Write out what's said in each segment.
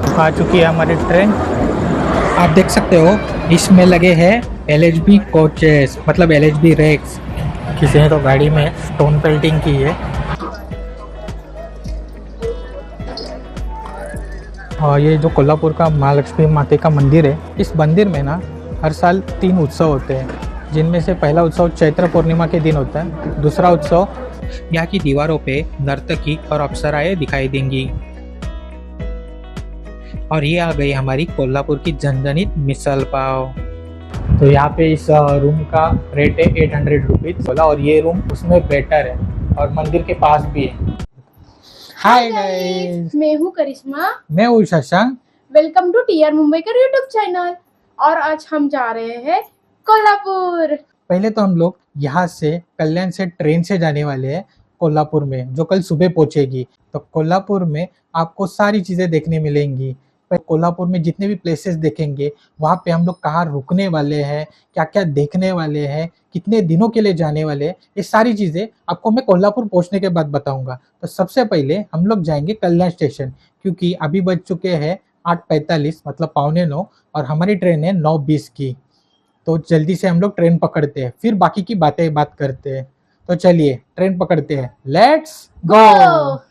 आ चुकी है हमारी ट्रेन। आप देख सकते हो इसमें लगे हैं LHB कोचेस, मतलब LHB रैक्स। किसी ने तो गाड़ी में स्टोन पेल्टिंग की है। और ये जो कोल्हापुर का महालक्ष्मी माता का मंदिर है, इस मंदिर में ना हर साल 3 उत्सव होते हैं, जिनमें से पहला उत्सव चैत्र पूर्णिमा के दिन होता है। दूसरा उत्सव यहाँ की दीवारों पे नर्तकी और अप्सराएं दिखाई देंगी। और ये आ गई हमारी कोल्हापुर की झनझनित मिसल पाव। तो यहाँ पे इस रूम का रेट है 800 रुपीज बोला, और ये रूम उसमें बेटर है और मंदिर के पास भी है। हाय गाइस, मैं हूँ करिश्मा। मैं हूँ Shashank. Welcome to TR Mumbai का यूट्यूब चैनल। और आज हम जा रहे हैं कोल्हापुर। पहले तो हम लोग यहाँ से कल्याण से ट्रेन से जाने वाले हैं कोल्हापुर में, जो कल सुबह पहुंचेगी। तो कोल्हापुर में आपको सारी चीजें देखने मिलेंगी। कोल्हापुर में जितने भी प्लेसेस देखेंगे, वहाँ पे हम लोग कहाँ रुकने वाले हैं, क्या क्या देखने वाले हैं, कितने दिनों के लिए जाने वाले हैं, ये सारी चीजें आपको मैं कोल्हापुर पहुंचने के बाद बताऊंगा। तो सबसे पहले हम लोग जाएंगे कल्याण स्टेशन, क्योंकि अभी बज चुके हैं 8:45, मतलब 8:45, और हमारी ट्रेन है 9:20 की। तो जल्दी से हम लोग ट्रेन पकड़ते हैं, फिर बाकी की बात करते हैं। तो चलिए ट्रेन पकड़ते हैं, लेट्स गो।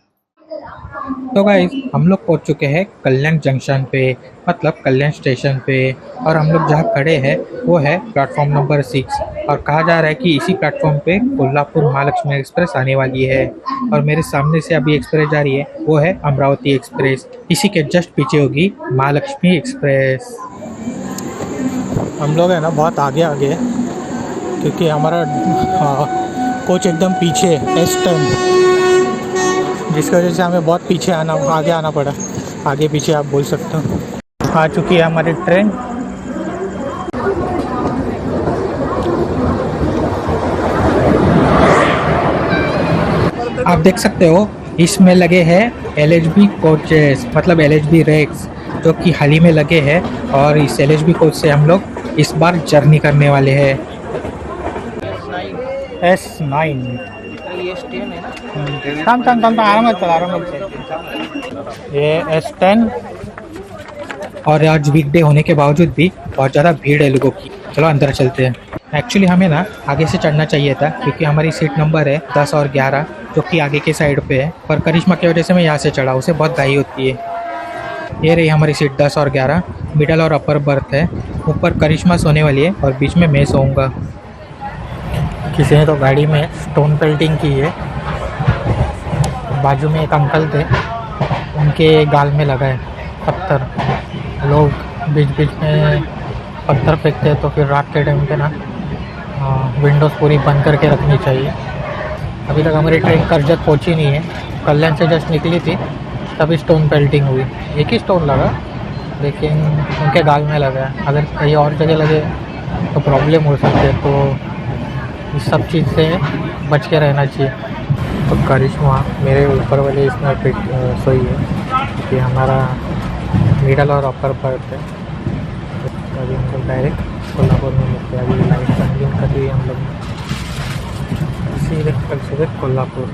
तो गाइस, हम लोग पहुंच चुके हैं कल्याण जंक्शन पे, मतलब कल्याण स्टेशन पे। और हम लोग जहाँ खड़े हैं वो है प्लेटफॉर्म नंबर 6। और कहा जा रहा है कि इसी प्लेटफॉर्म पे कोल्हापुर महालक्ष्मी एक्सप्रेस आने वाली है। और मेरे सामने से अभी एक्सप्रेस जा रही है, वो है अमरावती एक्सप्रेस। इसी के जस्ट पीछे होगी महालक्ष्मी एक्सप्रेस। हम लोग है ना बहुत आगे आगे, क्योंकि हमारा कोच एकदम पीछे है S10, जिसकी वजह से हमें बहुत पीछे आगे आना पड़ा। आगे पीछे आप बोल सकते हो। आ चुकी है हमारी ट्रेन। आप देख सकते हो इसमें लगे हैं LHB कोचेस, मतलब LHB रैक्स, जो कि हाल ही में लगे हैं। और इस LHB कोच से हम लोग इस बार जर्नी करने वाले हैं। S9 आराम चल। ये S10। और आज वीकडे होने के बावजूद भी बहुत ज़्यादा भीड़ है लोगों की। चलो अंदर चलते हैं। एक्चुअली हमें ना आगे से चढ़ना चाहिए था, क्योंकि हमारी सीट नंबर है 10 और 11, जो कि आगे के साइड पे है। पर करिश्मा की वजह से मैं यहाँ से चढ़ा, उसे बहुत घाई होती है। ये रही हमारी सीट 10 और 11, मिडल और अपर बर्थ है। ऊपर करिश्मा सोने वाली है और बीच में मैं सोऊंगा। किसी ने तो गाड़ी में स्टोन पेल्टिंग की है। बाजू में एक अंकल थे, उनके गाल में लगा है पत्थर। लोग बीच बीच में पत्थर फेंकते हैं, तो फिर रात के टाइम पे ना विंडोज़ पूरी बंद करके रखनी चाहिए। अभी तक हमारी ट्रेन करजत पहुंची नहीं है। कल्याण से जस्ट निकली थी, तभी स्टोन पेल्टिंग हुई। एक ही स्टोन लगा, लेकिन उनके गाल में लगा है। अगर कहीं और जगह लगे तो प्रॉब्लम हो सकती है, तो इस सब चीज़ से बच के रहना चाहिए। तो करिश्मा मेरे ऊपर वाले इसमें सोई है, कि हमारा मिडल और अपर बर्थ है। तो अभी हम लोग डायरेक्ट कोल्हापुर में मिलते हैं। अभी लाइट कंज्यूम कर ली हम लोग सीधे कल सीधे Kolhapur.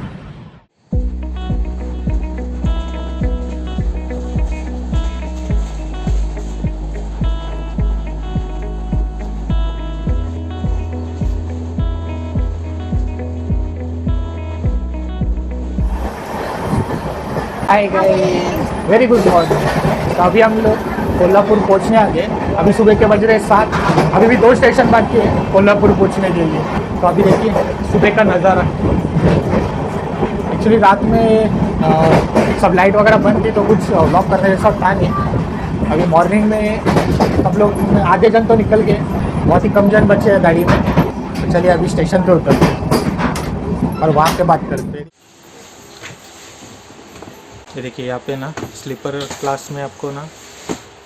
Hi guys, very good morning. तो अभी हम लोग कोल्हापुर पहुंचने आ गए। अभी सुबह के बज रहे 7। अभी भी 2 स्टेशन बाकी है कोल्हापुर पहुंचने के लिए। तो अभी देखिए सुबह का नज़ारा। एक्चुअली रात में सब लाइट वगैरह बंद थी, तो कुछ व्लॉग करने जैसा था नहीं। अभी मॉर्निंग में सब लोग आधे जन तो निकल गए, बहुत ही कम जन बचे हैं गाड़ी में। तो चलिए अभी स्टेशन पे उतरते हैं और वहाँ पे बात करते हैं। ये देखिए यहाँ पे ना स्लीपर क्लास में आपको ना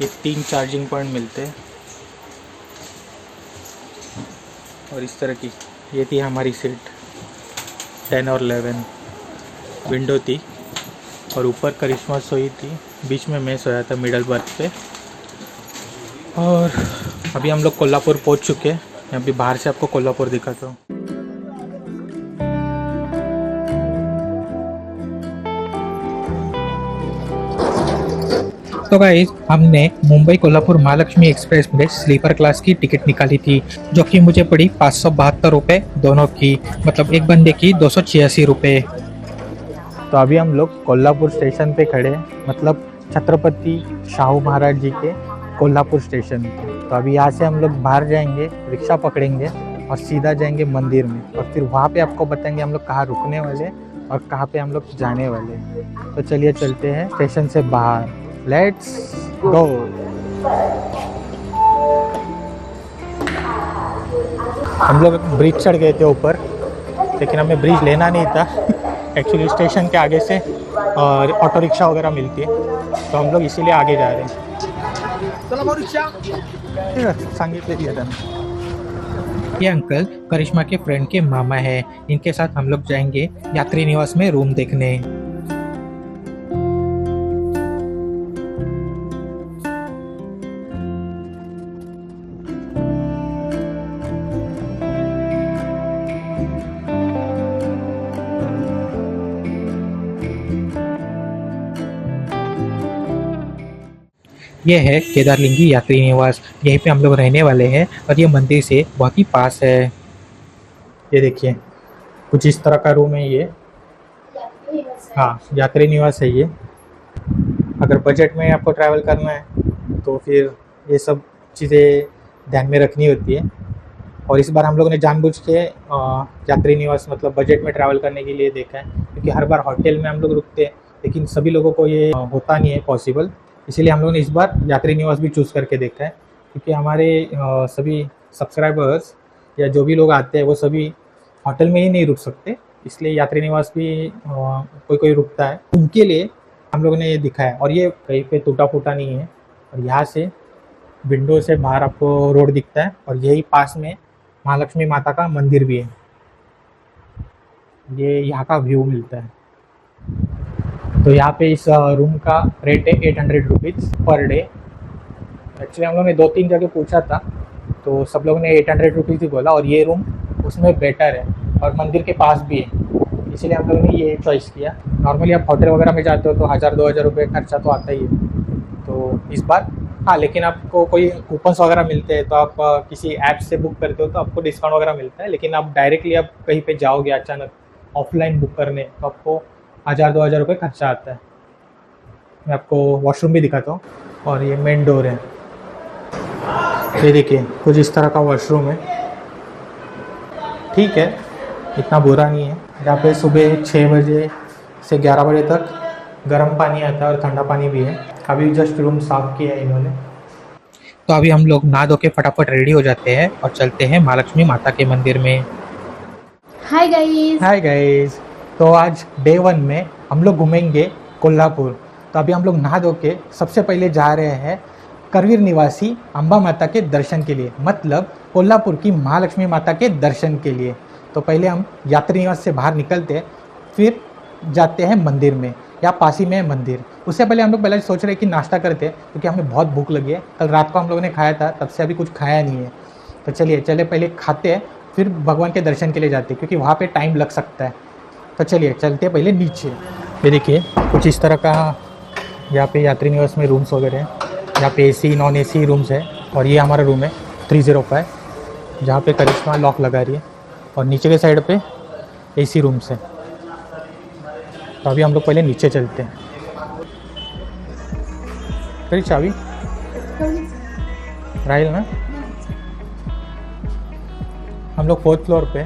ये 3 चार्जिंग पॉइंट मिलते हैं। और इस तरह की ये थी हमारी सीट 10 और 11, विंडो थी। और ऊपर करिश्मा सोई थी, बीच में मैं सोया था मिडल बर्थ पे। और अभी हम लोग कोल्हापुर पहुंच चुके हैं। अभी बाहर से आपको कोल्हापुर दिखाता हूँ। तो गाइस हमने मुंबई कोल्हापुर महालक्ष्मी एक्सप्रेस में स्लीपर क्लास की टिकट निकाली थी, जो कि मुझे पड़ी 572 रुपये दोनों की, मतलब एक बंदे की 286 रुपये। तो अभी हम लोग कोल्हापुर स्टेशन पे खड़े हैं, मतलब छत्रपति शाहू महाराज जी के कोल्हापुर स्टेशन पे। तो अभी यहाँ से हम लोग बाहर जाएंगे, रिक्शा पकड़ेंगे और सीधा जाएंगे मंदिर में, और फिर वहाँ पे आपको बताएंगे हम लोग कहाँ रुकने वाले और कहाँ पे हम लोग जाने वाले। तो चलिए चलते हैं स्टेशन से बाहर, लेट्स गो। हम लोग ब्रिज चढ़ गए थे ऊपर, लेकिन हमें ब्रिज लेना नहीं था। एक्चुअली स्टेशन के आगे से और ऑटो रिक्शा वगैरह मिलती है, तो हम लोग इसीलिए आगे जा रहे हैं। सांगितले दिया था। ये अंकल करिश्मा के फ्रेंड के मामा है, इनके साथ हम लोग जाएंगे यात्री निवास में रूम देखने। ये है केदारलिंगी यात्री निवास, यहीं पे हम लोग रहने वाले हैं और ये मंदिर से बहुत ही पास है। ये देखिए कुछ इस तरह का रूम है ये। हाँ, यात्री निवास है ये। अगर बजट में आपको ट्रैवल करना है तो फिर ये सब चीज़ें ध्यान में रखनी होती है। और इस बार हम लोगों ने जानबूझ के यात्री निवास मतलब बजट में ट्रैवल करने के लिए देखा है, क्योंकि हर बार होटल में हम लोग रुकते हैं, लेकिन सभी लोगों को ये होता नहीं है पॉसिबल। इसीलिए हम लोगों ने इस बार यात्री निवास भी चूज़ करके देखा है, क्योंकि हमारे सभी सब्सक्राइबर्स या जो भी लोग आते हैं वो सभी होटल में ही नहीं रुक सकते, इसलिए यात्री निवास भी कोई कोई रुकता है, उनके लिए हम लोगों ने ये दिखाया। और ये कहीं पे टूटा फूटा नहीं है, और यहाँ से विंडो से बाहर आपको रोड दिखता है, और यही पास में महालक्ष्मी माता का मंदिर भी है। ये यहाँ का व्यू मिलता है। तो यहाँ पे इस रूम का रेट है 800 रुपीज़ पर डे। एक्चुअली हम लोग ने 2-3 जगह पूछा था, तो सब लोगों ने 800 रुपीज़ ही बोला, और ये रूम उसमें बेटर है और मंदिर के पास भी है, इसीलिए हम लोगों ने ये चॉइस किया। नॉर्मली आप होटल वगैरह में जाते हो तो 1000-2000 रुपये खर्चा तो आता ही है, तो इस बार हाँ, लेकिन आपको कोई कूपन्स वगैरह मिलते हैं तो आप किसी ऐप से बुक करते हो तो आपको डिस्काउंट वगैरह मिलता है। लेकिन आप डायरेक्टली आप कहीं पे जाओगे अचानक ऑफलाइन बुक करने तो आपको 1000-2000 रुपये खर्चा आता है। मैं आपको वॉशरूम भी दिखाता हूँ, और ये मेन डोर है। ये देखिए कुछ इस तरह का वॉशरूम है, ठीक है, इतना बुरा नहीं है। यहाँ पे सुबह 6 बजे से 11 बजे तक गर्म पानी आता है और ठंडा पानी भी है। अभी जस्ट रूम साफ किया है इन्होंने। तो अभी हम लोग नहा धो के फटाफट रेडी हो जाते हैं और चलते हैं महालक्ष्मी माता के मंदिर में। Hi guys. Hi guys. तो आज डे 1 में हम लोग घूमेंगे कोल्हापुर। तो अभी हम लोग नहा धो के सबसे पहले जा रहे हैं करवीर निवासी अंबा माता के दर्शन के लिए, मतलब कोल्हापुर की महालक्ष्मी माता के दर्शन के लिए। तो पहले हम यात्री निवास से बाहर निकलते हैं, फिर जाते हैं मंदिर में, या पास ही में है मंदिर। उससे पहले हम लोग पहले सोच रहे हैं कि नाश्ता करते हैं, क्योंकि हमें बहुत भूख लगी है। कल रात को हम लोगों ने खाया था, तब से अभी कुछ खाया नहीं है। तो चलिए पहले खाते हैं, फिर भगवान के दर्शन के लिए जाते हैं, क्योंकि वहाँ पे टाइम लग सकता है। तो चलिए चलते हैं पहले नीचे। ये देखिए कुछ इस तरह का यहाँ पे यात्री निवास में रूम्स वगैरह हैं। यहाँ पे AC नॉन AC रूम्स है, और ये हमारा रूम है 305, जहाँ पे करिश्मा लॉक लगा रही है, और नीचे के साइड पे AC रूम्स है। तो अभी हम लोग पहले नीचे चलते हैं। करी चाबी राइल ना। हम लोग 4th फ्लोर पे।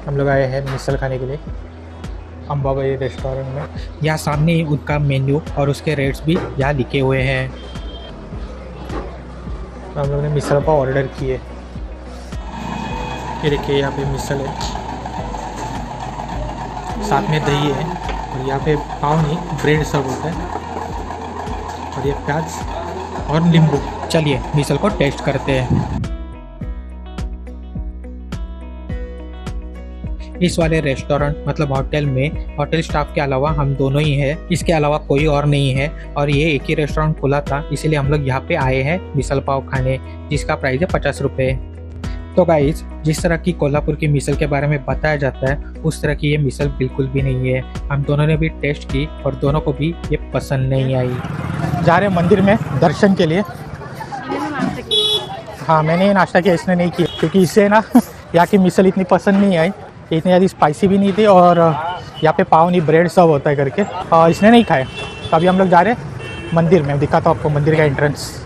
हम लोग आए हैं मिसल खाने के लिए अंबाबाई रेस्टोरेंट में। यहाँ सामने ही उनका मेन्यू और उसके रेट्स भी यहाँ लिखे हुए हैं। तो हम लोगों ने मिसल पाव ऑर्डर किए। ये देखिए यहाँ पे मिसल है, साथ में दही है, और यहाँ पे पाव नहीं ब्रेड सर्व होता है, और ये प्याज और नींबू। चलिए मिसल को टेस्ट करते हैं। इस वाले रेस्टोरेंट मतलब होटल में होटल स्टाफ के अलावा हम दोनों ही है, इसके अलावा कोई और नहीं है। और ये एक ही रेस्टोरेंट खुला था, इसीलिए हम लोग यहाँ पे आए हैं मिसल पाव खाने, जिसका प्राइस है 50 रुपये। तो गाइस, जिस तरह की कोल्हापुर की मिसल के बारे में बताया जाता है उस तरह की ये मिसल बिल्कुल भी नहीं है। हम दोनों ने भी टेस्ट की और दोनों को भी ये पसंद नहीं आई। जा रहे हैं मंदिर में दर्शन के लिए। हाँ, मैंने ये नाश्ता किया, इसने नहीं किया, क्योंकि इससे ना यहाँ की मिसल इतनी पसंद नहीं आई, इतनी ज़्यादा स्पाइसी भी नहीं थी और यहाँ पे पाव नहीं ब्रेड सर्व होता है करके, और इसने नहीं खाया। तो अभी हम लोग जा रहे हैं मंदिर में, दिखाता हूँ आपको मंदिर का एंट्रेंस।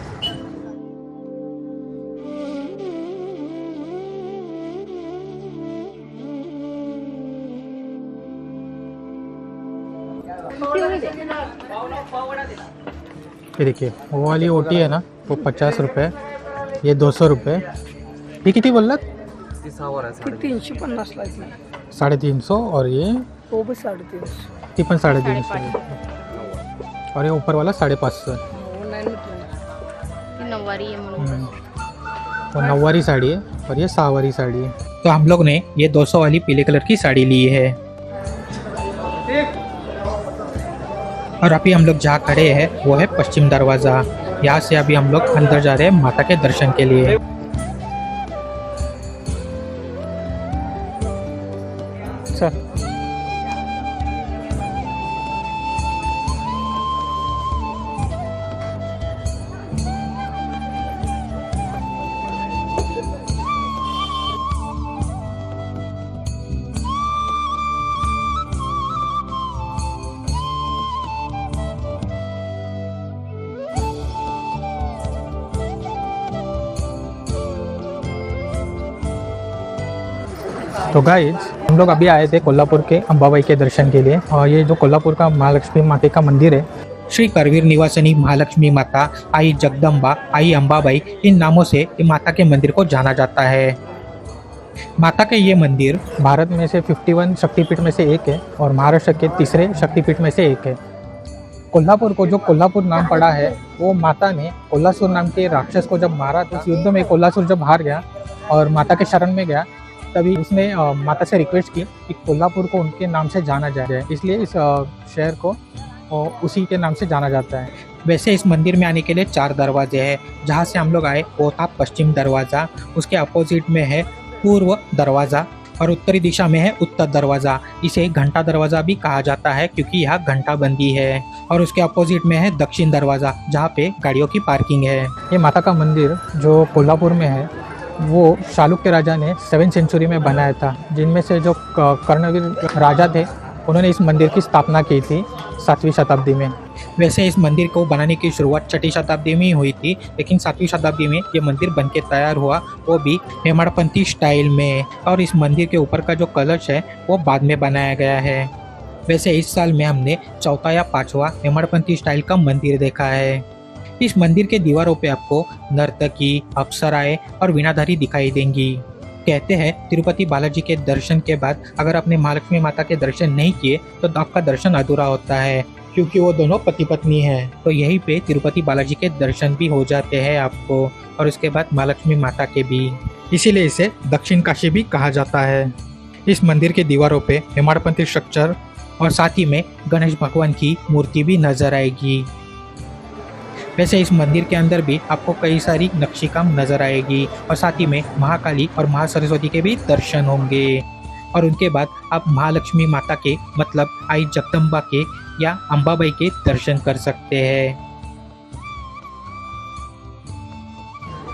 ये देखिए, वो वाली ओटी है ना, वो 50 रुपये, ये 200 रुपये। ये किती बोललात? 350 350, और ये तो भी 350 ती पण 350, और ये ऊपर वाला 550। नववारी है म्हणून वो 9वारी साड़ी है और ये 6वारी साड़ी है। तो हम लोग ने ये 200 वाली पीले कलर की साड़ी ली है। और अभी हम लोग जहाँ खड़े हैं वो है पश्चिम दरवाज़ा। यहाँ से अभी हम लोग अंदर जा रहे हैं माता के दर्शन के लिए। चल। तो गाइज, हम लोग अभी आए थे कोल्हापुर के अंबाबाई के दर्शन के लिए। और ये जो कोल्हापुर का महालक्ष्मी माता का मंदिर है, श्री करवीर निवासिनी महालक्ष्मी माता, आई जगदम्बा, आई अंबाबाई, इन नामों से ये माता के मंदिर को जाना जाता है। माता के ये मंदिर भारत में से 51 शक्तिपीठ में से एक है और महाराष्ट्र के तीसरे शक्तिपीठ में से एक है। कोल्हापुर को जो कोल्हापुर नाम पड़ा है, वो माता ने कोल्हासुर नाम के राक्षस को जब मारा, तो उस युद्ध में कोल्हासुर जब हार गया और माता के शरण में गया, तभी उसने माता से रिक्वेस्ट की कि कोल्हापुर को उनके नाम से जाना जाए, इसलिए इस शहर को उसी के नाम से जाना जाता है। वैसे इस मंदिर में आने के लिए 4 दरवाजे हैं। जहाँ से हम लोग आए वो था पश्चिम दरवाज़ा, उसके अपोजिट में है पूर्व दरवाज़ा और उत्तरी दिशा में है उत्तर दरवाज़ा। इसे घंटा दरवाज़ा भी कहा जाता है क्योंकि यहाँ घंटा बंदी है। और उसके अपोजिट में है दक्षिण दरवाज़ा, जहाँ पे गाड़ियों की पार्किंग है। ये माता का मंदिर जो कोल्हापुर में है, वो चालुक्य राजा ने 7वीं सेंचुरी में बनाया था, जिनमें से जो कर्णवीर राजा थे उन्होंने इस मंदिर की स्थापना की थी 7वीं शताब्दी में। वैसे इस मंदिर को बनाने की शुरुआत 6ठी शताब्दी में ही हुई थी, लेकिन 7वीं शताब्दी में ये मंदिर बनके तैयार हुआ, वो भी हेमाड़पंथी स्टाइल में। और इस मंदिर के ऊपर का जो कलश है वो बाद में बनाया गया है। वैसे इस साल में हमने 4था या 5वां हेमाड़पंथी स्टाइल का मंदिर देखा है। इस मंदिर के दीवारों पे आपको नर्तकी, अप्सराएं और वीणाधारी दिखाई देंगी। कहते हैं तिरुपति बालाजी के दर्शन के बाद अगर आपने महालक्ष्मी माता के दर्शन नहीं किए तो आपका दर्शन अधूरा होता है, क्योंकि वो दोनों पति पत्नी हैं। तो यहीं पे तिरुपति बालाजी के दर्शन भी हो जाते हैं आपको, और उसके बाद महालक्ष्मी माता के भी, इसीलिए इसे दक्षिण काशी भी कहा जाता है। इस मंदिर के दीवारों पे हेमाड़पंथी स्ट्रक्चर और साथ ही में गणेश भगवान की मूर्ति भी नजर आएगी। वैसे इस मंदिर के अंदर भी आपको कई सारी नक्शी काम नजर आएगी और साथ ही में महाकाली और महासरस्वती के भी दर्शन होंगे। और उनके बाद आप महालक्ष्मी माता के मतलब आई जगदम्बा के या अंबाबाई के दर्शन कर सकते हैं।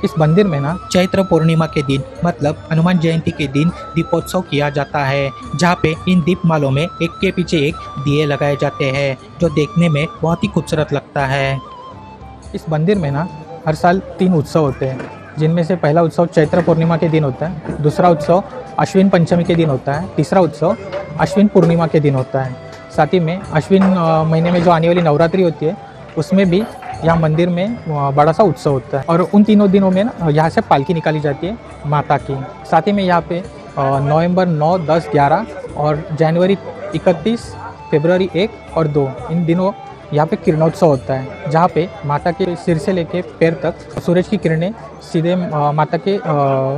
इस मंदिर में ना चैत्र पूर्णिमा के दिन मतलब हनुमान जयंती के दिन दीपोत्सव किया जाता है, जहाँ पे इन दीपमालों में एक के पीछे एक दिए लगाए जाते हैं, जो देखने में बहुत ही खूबसूरत लगता है। इस मंदिर में ना हर साल 3 उत्सव होते हैं, जिनमें से पहला उत्सव चैत्र पूर्णिमा के दिन होता है, दूसरा उत्सव अश्विन पंचमी के दिन होता है, तीसरा उत्सव अश्विन पूर्णिमा के दिन होता है। साथ ही में अश्विन महीने में जो आने वाली नवरात्रि होती है, उसमें भी यहाँ मंदिर में बड़ा सा उत्सव होता है। और उन तीनों दिनों में ना यहाँ से पालकी निकाली जाती है माता की। साथ ही में यहाँ पे नवंबर 9, 10, 11 और जनवरी 31, फरवरी 1 और 2 इन दिनों यहाँ पे किरणोत्सव होता है, जहाँ पे माता के सिर से लेके पैर तक सूरज की किरणें सीधे माता के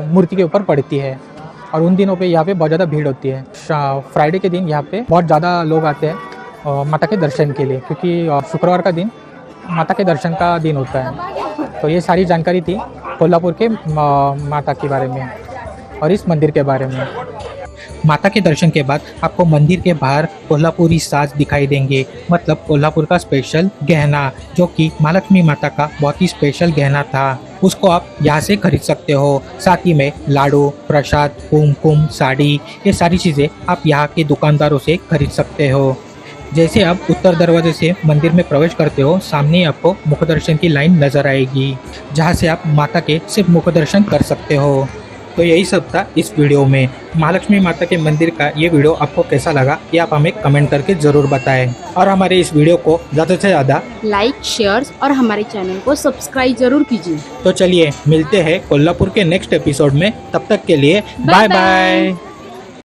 मूर्ति के ऊपर पड़ती है। और उन दिनों पे यहाँ पे बहुत ज़्यादा भीड़ होती है। फ्राइडे के दिन यहाँ पे बहुत ज़्यादा लोग आते हैं माता के दर्शन के लिए, क्योंकि शुक्रवार का दिन माता के दर्शन का दिन होता है। तो ये सारी जानकारी थी कोल्हापुर के माता के बारे में और इस मंदिर के बारे में। माता के दर्शन के बाद आपको मंदिर के बाहर कोल्हापुरी साज दिखाई देंगे, मतलब कोल्हापुर का स्पेशल गहना, जो कि महालक्ष्मी माता का बहुत ही स्पेशल गहना था। उसको आप यहाँ से खरीद सकते हो। साथ ही में लाडू, प्रसाद, कुमकुम, साड़ी, ये सारी चीज़ें आप यहाँ के दुकानदारों से खरीद सकते हो। जैसे आप उत्तर दरवाजे से मंदिर में प्रवेश करते हो, सामने आपको मुख दर्शन की लाइन नज़र आएगी, जहाँ से आप माता के सिर्फ मुख दर्शन कर सकते हो। तो यही सब था इस वीडियो में। महालक्ष्मी माता के मंदिर का ये वीडियो आपको कैसा लगा, ये आप हमें कमेंट करके ज़रूर बताएं। और हमारे इस वीडियो को ज़्यादा से ज़्यादा लाइक, शेयर और हमारे चैनल को सब्सक्राइब जरूर कीजिए। तो चलिए मिलते हैं कोल्हापुर के नेक्स्ट एपिसोड में। तब तक के लिए बाय बाय।